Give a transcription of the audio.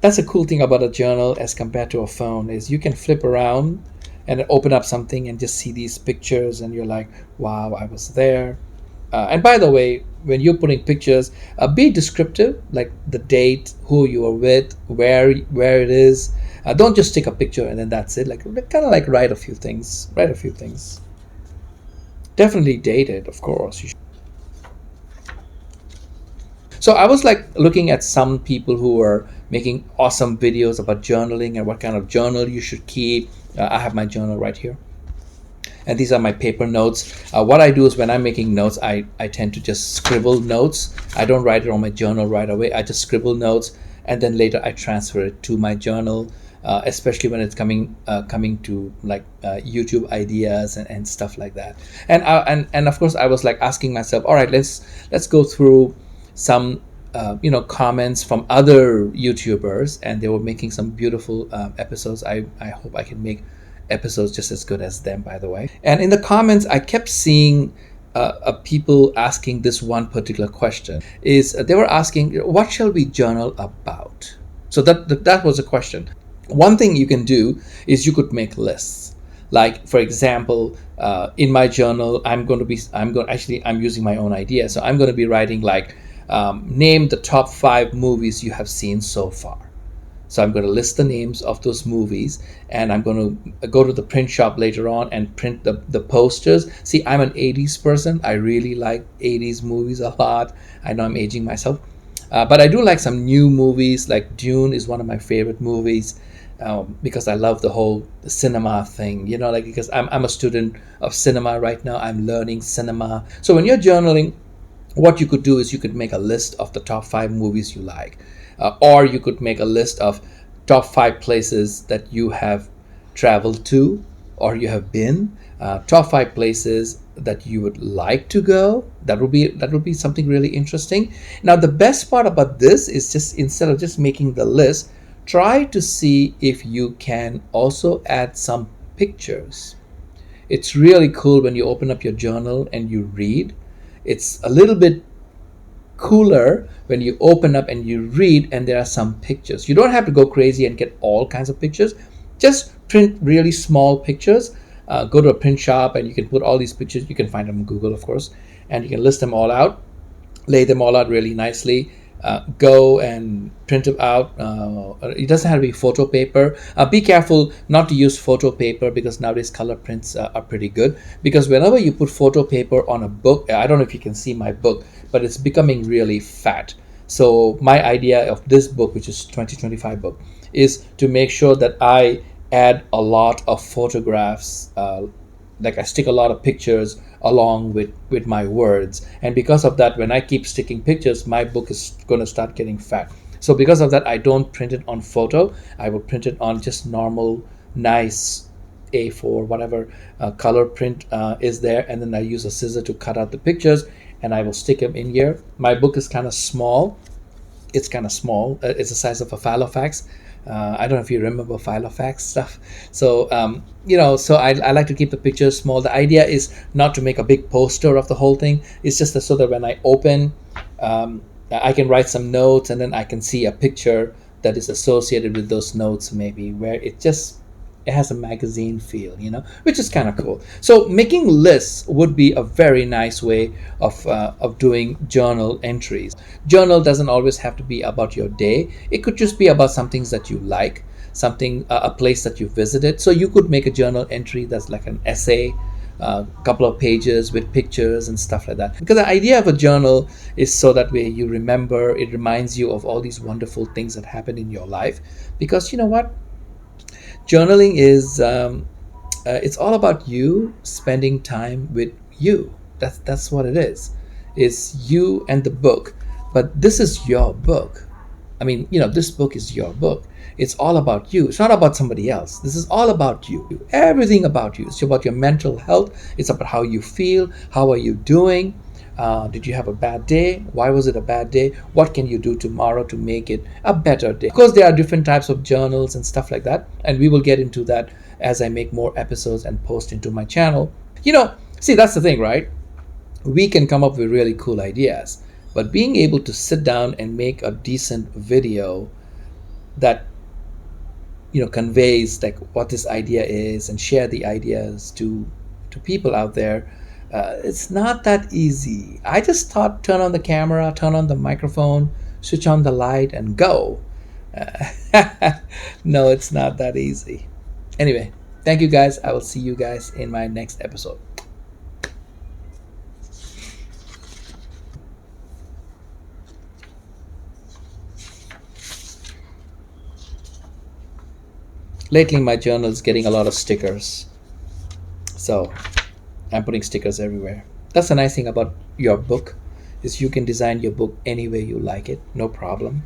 that's a cool thing about a journal as compared to a phone is you can flip around and open up something and just see these pictures and you're like, wow, I was there. And by the way, when you're putting pictures, be descriptive, like the date, who you are with, where it is. Don't just take a picture and then that's it. Like kind of like write a few things. Write a few things. Definitely date it, of course. So I was like looking at some people who are making awesome videos about journaling and what kind of journal you should keep. I have my journal right here. And these are my paper notes. What I do is when I'm making notes, I tend to just scribble notes. I don't write it on my journal right away. I just scribble notes, and then later I transfer it to my journal, especially when it's coming to like YouTube ideas and stuff like that. And of course I was like asking myself, all right, let's go through some comments from other YouTubers, and they were making some beautiful episodes. I hope I can make episodes just as good as them, by the way. And in the comments, I kept seeing people asking this one particular question. Is they were asking, what shall we journal about? So that was a question. One thing you can do is you could make lists. Like for example, in my journal, I'm using my own idea. So I'm going to be writing like, name the top 5 movies you have seen so far. So I'm going to list the names of those movies, and I'm going to go to the print shop later on and print the posters. See, I'm an 80s person. I really like 80s movies a lot. I know I'm aging myself. But I do like some new movies, like Dune is one of my favorite movies, because I love the whole cinema thing, like because I'm a student of cinema right now. I'm learning cinema. So when you're journaling, what you could do is you could make a list of the top 5 movies you like. Or you could make a list of top 5 places that you have traveled to or you have been, top 5 places that you would like to go. That would be something really interesting. Now, the best part about this is just instead of just making the list, try to see if you can also add some pictures. It's really cool when you open up your journal and you read. It's a little bit cooler when you open up and you read and there are some pictures. You don't have to go crazy and get all kinds of pictures. Just print really small pictures. Go to a print shop and you can put all these pictures. You can find them on Google, of course, and you can list them all out, lay them all out really nicely. Go and print it out. It doesn't have to be photo paper. Be careful not to use photo paper because nowadays color prints are pretty good. Because whenever you put photo paper on a book, I don't know if you can see my book, but it's becoming really fat. So my idea of this book, which is 2025 book, is to make sure that I add a lot of photographs, like I stick a lot of pictures along with my words. And because of that, when I keep sticking pictures, my book is going to start getting fat. So because of that, I don't print it on photo. I will print it on just normal, nice A4, whatever color print is there. And then I use a scissor to cut out the pictures and I will stick them in here. My book is kind of small. It's kind of small. It's the size of a Filofax. I don't know if you remember Filofax stuff. So, so I like to keep the pictures small. The idea is not to make a big poster of the whole thing. It's just so that when I open, I can write some notes and then I can see a picture that is associated with those notes, maybe where it has a magazine feel, which is kind of cool. So making lists would be a very nice way of doing journal entries. Journal doesn't always have to be about your day. It could just be about some things that you like, something, a place that you visited. So you could make a journal entry that's like an essay, a couple of pages with pictures and stuff like that. Because the idea of a journal is so that way you remember, it reminds you of all these wonderful things that happened in your life. Because you know what? Journaling is it's all about you spending time with you. That's what it is. It's you and the book. But this is your book. I mean, this book is your book. It's all about you. It's not about somebody else. This is all about you. Everything about you. It's about your mental health. It's about how you feel. How are you doing? Did you have a bad day? Why was it a bad day? What can you do tomorrow to make it a better day? Of course, there are different types of journals and stuff like that. And we will get into that as I make more episodes and post into my channel. See, that's the thing, right? We can come up with really cool ideas. But being able to sit down and make a decent video that conveys like what this idea is and share the ideas to people out there. It's not that easy. I just thought turn on the camera, turn on the microphone, switch on the light, and go. No, it's not that easy. Anyway, thank you guys. I will see you guys in my next episode. Lately, my journal is getting a lot of stickers, so I'm putting stickers everywhere. That's the nice thing about your book is you can design your book any way you like it, no problem.